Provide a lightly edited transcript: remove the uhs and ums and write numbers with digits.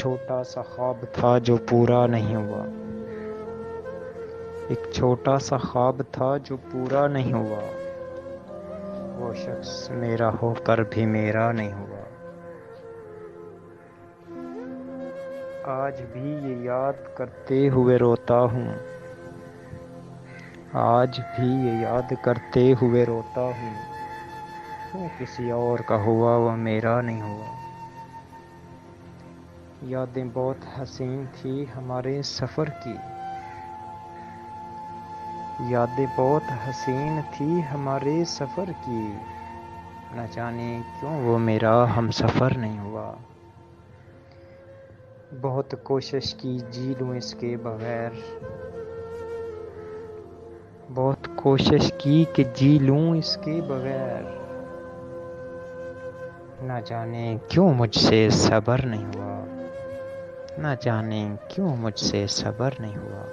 چھوٹا سا خواب تھا جو پورا نہیں ہوا، ایک چھوٹا سا خواب تھا جو پورا نہیں ہوا، وہ شخص میرا ہو کر بھی میرا نہیں ہوا۔ آج بھی یہ یاد کرتے ہوئے روتا ہوں، آج بھی یہ یاد کرتے ہوئے روتا ہوں، وہ کسی اور کا ہوا وہ میرا نہیں ہوا۔ یادیں بہت حسین تھی ہمارے سفر کی، یادیں بہت حسین تھی ہمارے سفر کی، نہ جانے کیوں وہ میرا ہم سفر نہیں ہوا۔ بہت کوشش کی جی لوں اس کے بغیر، بہت کوشش کی کہ جی لوں اس کے بغیر، نہ جانے کیوں مجھ سے صبر نہیں ہوا، نہ جانے کیوں مجھ سے صبر نہیں ہوا۔